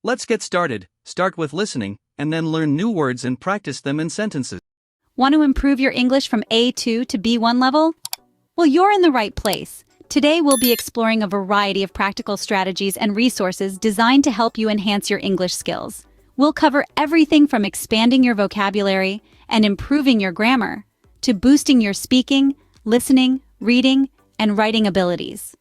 Let's get started. Start with listening, and then learn new words and practice them in sentences. Want to improve your English from A2 to B1 level? Well, you're in the right place. Today we'll be exploring a variety of practical strategies and resources designed to help you enhance your English skills. We'll cover everything from expanding your vocabulary and improving your grammar to boosting your speaking, listening, reading, and writing abilities.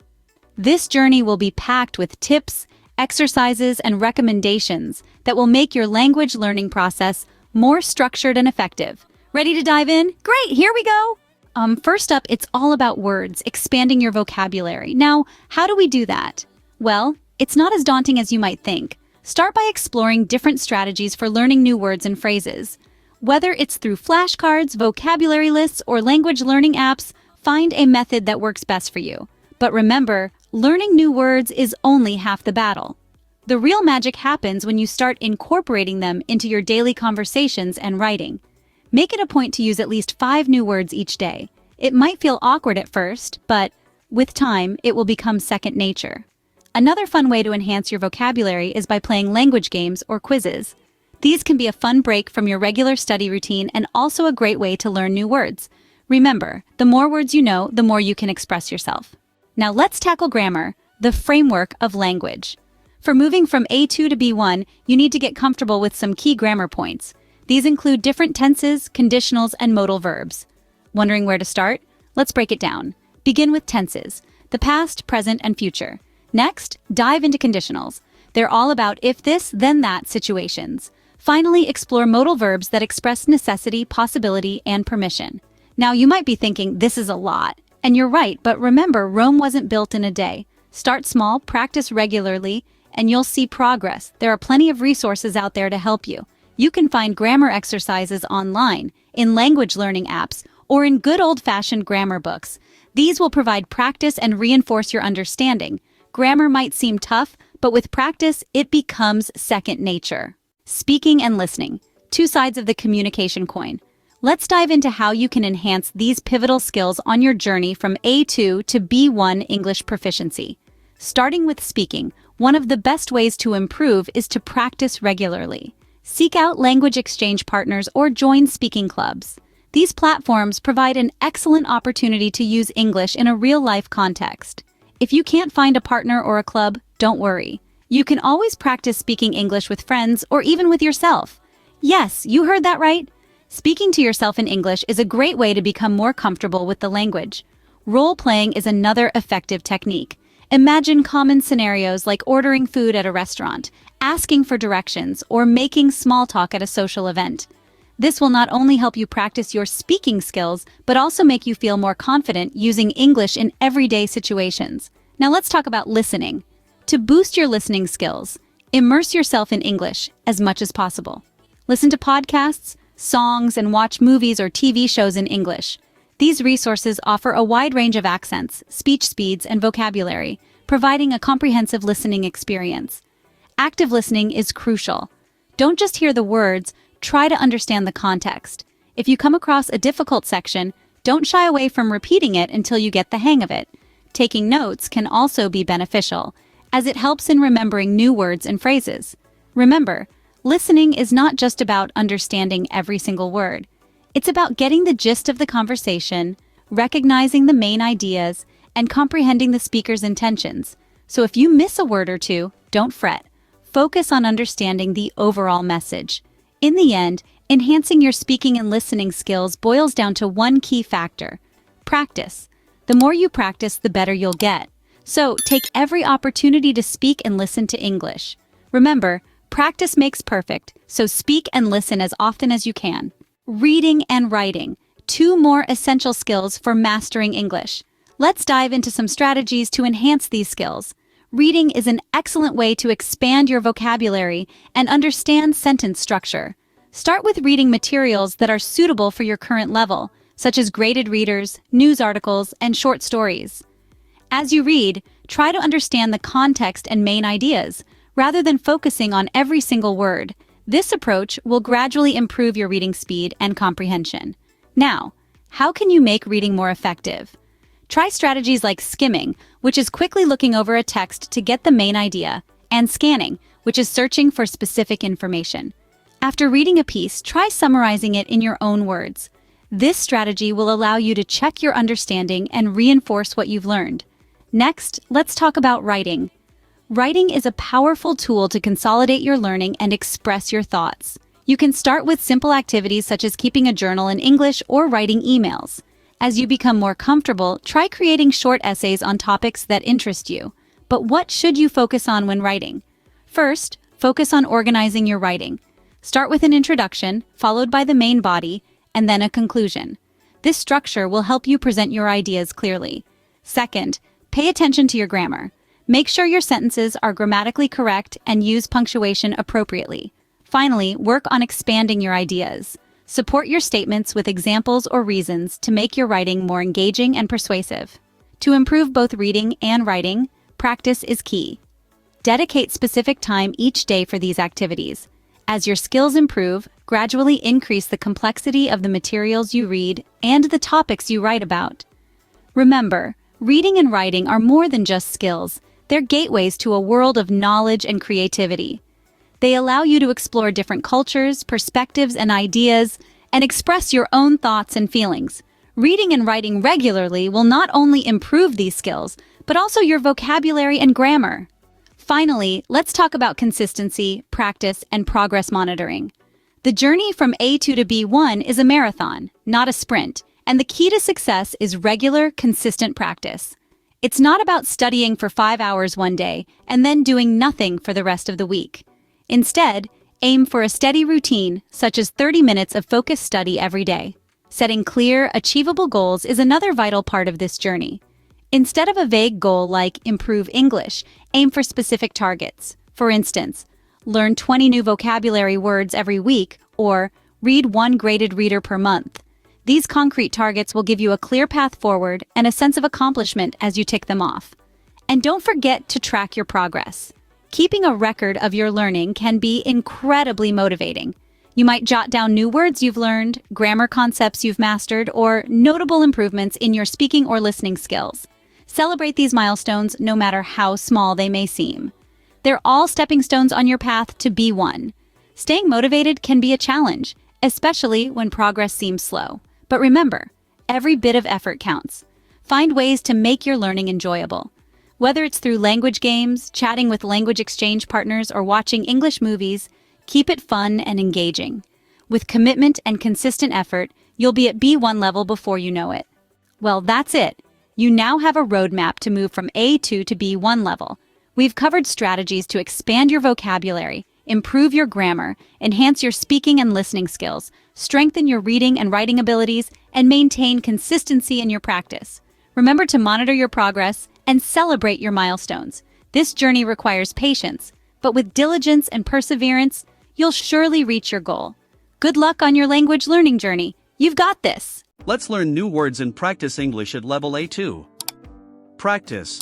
This journey will be packed with tips, exercises, and recommendations that will make your language learning process more structured and effective. Ready to dive in? Great, here we go! First up, it's all about words, expanding your vocabulary. Now, how do we do that? Well, it's not as daunting as you might think. Start by exploring different strategies for learning new words and phrases. Whether it's through flashcards, vocabulary lists, or language learning apps, find a method that works best for you. But remember, learning new words is only half the battle. The real magic happens when you start incorporating them into your daily conversations and writing. Make it a point to use at least 5 new words each day. It might feel awkward at first, but with time, it will become second nature. Another fun way to enhance your vocabulary is by playing language games or quizzes. These can be a fun break from your regular study routine and also a great way to learn new words. Remember, the more words you know, the more you can express yourself. Now let's tackle grammar, the framework of language. For moving from A2 to B1, you need to get comfortable with some key grammar points. These include different tenses, conditionals, and modal verbs. Wondering where to start? Let's break it down. Begin with tenses, the past, present, and future. Next, dive into conditionals. They're all about if this, then that situations. Finally, explore modal verbs that express necessity, possibility, and permission. Now, you might be thinking, this is a lot. And you're right, but remember, Rome wasn't built in a day. Start small, practice regularly, and you'll see progress. There are plenty of resources out there to help you. You can find grammar exercises online, in language learning apps, or in good old-fashioned grammar books. These will provide practice and reinforce your understanding. Grammar might seem tough, but with practice, it becomes second nature. Speaking and listening, 2 sides of the communication coin. Let's dive into how you can enhance these pivotal skills on your journey from A2 to B1 English proficiency. Starting with speaking, one of the best ways to improve is to practice regularly. Seek out language exchange partners or join speaking clubs. These platforms provide an excellent opportunity to use English in a real-life context. If you can't find a partner or a club, don't worry. You can always practice speaking English with friends or even with yourself. Yes, you heard that right. Speaking to yourself in English is a great way to become more comfortable with the language. Role-playing is another effective technique. Imagine common scenarios like ordering food at a restaurant, asking for directions, or making small talk at a social event. This will not only help you practice your speaking skills, but also make you feel more confident using English in everyday situations. Now let's talk about listening. To boost your listening skills, immerse yourself in English as much as possible. Listen to podcasts, songs, and watch movies or TV shows in English. These resources offer a wide range of accents, speech speeds, and vocabulary, providing a comprehensive listening experience. Active listening is crucial. Don't just hear the words, try to understand the context. If you come across a difficult section, don't shy away from repeating it until you get the hang of it. Taking notes can also be beneficial, as it helps in remembering new words and phrases. Remember, listening is not just about understanding every single word. It's about getting the gist of the conversation, recognizing the main ideas, and comprehending the speaker's intentions. So if you miss a word or two, don't fret. Focus on understanding the overall message. In the end, enhancing your speaking and listening skills boils down to one key factor: practice. The more you practice, the better you'll get. So take every opportunity to speak and listen to English. Remember, practice makes perfect, so speak and listen as often as you can. Reading and writing, 2 more essential skills for mastering English. Let's dive into some strategies to enhance these skills. Reading is an excellent way to expand your vocabulary and understand sentence structure. Start with reading materials that are suitable for your current level, such as graded readers, news articles, and short stories. As you read, try to understand the context and main ideas, rather than focusing on every single word. This approach will gradually improve your reading speed and comprehension. Now, how can you make reading more effective? Try strategies like skimming, which is quickly looking over a text to get the main idea, and scanning, which is searching for specific information. After reading a piece, try summarizing it in your own words. This strategy will allow you to check your understanding and reinforce what you've learned. Next, let's talk about writing. Writing is a powerful tool to consolidate your learning and express your thoughts. You can start with simple activities such as keeping a journal in English or writing emails. As you become more comfortable, try creating short essays on topics that interest you. But what should you focus on when writing? First, focus on organizing your writing. Start with an introduction, followed by the main body, and then a conclusion. This structure will help you present your ideas clearly. Second, pay attention to your grammar. Make sure your sentences are grammatically correct and use punctuation appropriately. Finally, work on expanding your ideas. Support your statements with examples or reasons to make your writing more engaging and persuasive. To improve both reading and writing, practice is key. Dedicate specific time each day for these activities. As your skills improve, gradually increase the complexity of the materials you read and the topics you write about. Remember, reading and writing are more than just skills. They're gateways to a world of knowledge and creativity. They allow you to explore different cultures, perspectives, and ideas, and express your own thoughts and feelings. Reading and writing regularly will not only improve these skills, but also your vocabulary and grammar. Finally, let's talk about consistency, practice, and progress monitoring. The journey from A2 to B1 is a marathon, not a sprint, and the key to success is regular, consistent practice. It's not about studying for 5 hours one day and then doing nothing for the rest of the week. Instead, aim for a steady routine, such as 30 minutes of focused study every day. Setting clear, achievable goals is another vital part of this journey. Instead of a vague goal like improve English, aim for specific targets. For instance, learn 20 new vocabulary words every week or read 1 graded reader per month. These concrete targets will give you a clear path forward and a sense of accomplishment as you tick them off. And don't forget to track your progress. Keeping a record of your learning can be incredibly motivating. You might jot down new words you've learned, grammar concepts you've mastered, or notable improvements in your speaking or listening skills. Celebrate these milestones no matter how small they may seem. They're all stepping stones on your path to B1. Staying motivated can be a challenge, especially when progress seems slow. But remember, every bit of effort counts. Find ways to make your learning enjoyable. Whether it's through language games, chatting with language exchange partners, or watching English movies, keep it fun and engaging. With commitment and consistent effort, you'll be at B1 level before you know it. Well, that's it. You now have a roadmap to move from A2 to B1 level. We've covered strategies to expand your vocabulary, improve your grammar, enhance your speaking and listening skills, strengthen your reading and writing abilities, and maintain consistency in your practice. Remember to monitor your progress and celebrate your milestones. This journey requires patience, but with diligence and perseverance, you'll surely reach your goal. Good luck on your language learning journey. You've got this. Let's learn new words and practice English at level A2. Practice.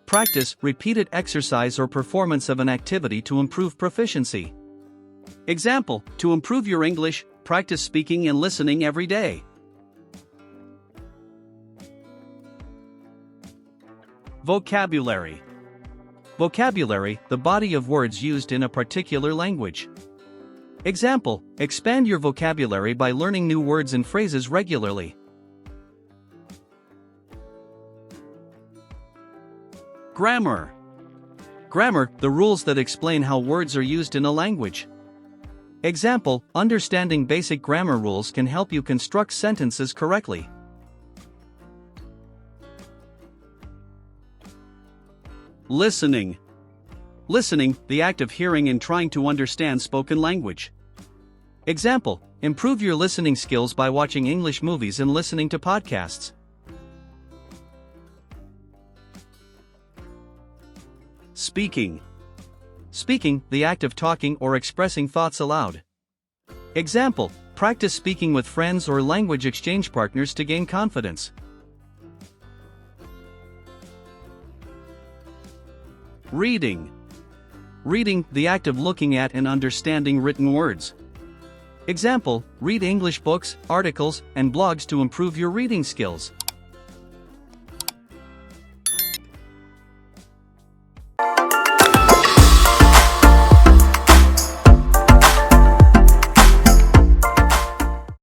Practice, repeated exercise or performance of an activity to improve proficiency. Example, to improve your English, practice speaking and listening every day. Vocabulary. Vocabulary, the body of words used in a particular language. Example, expand your vocabulary by learning new words and phrases regularly. Grammar. Grammar, the rules that explain how words are used in a language. Example, understanding basic grammar rules can help you construct sentences correctly. Listening. Listening, the act of hearing and trying to understand spoken language. Example, improve your listening skills by watching English movies and listening to podcasts. Speaking. Speaking, the act of talking or expressing thoughts aloud. Example, practice speaking with friends or language exchange partners to gain confidence. Reading. Reading, the act of looking at and understanding written words. Example, read English books, articles, and blogs to improve your reading skills.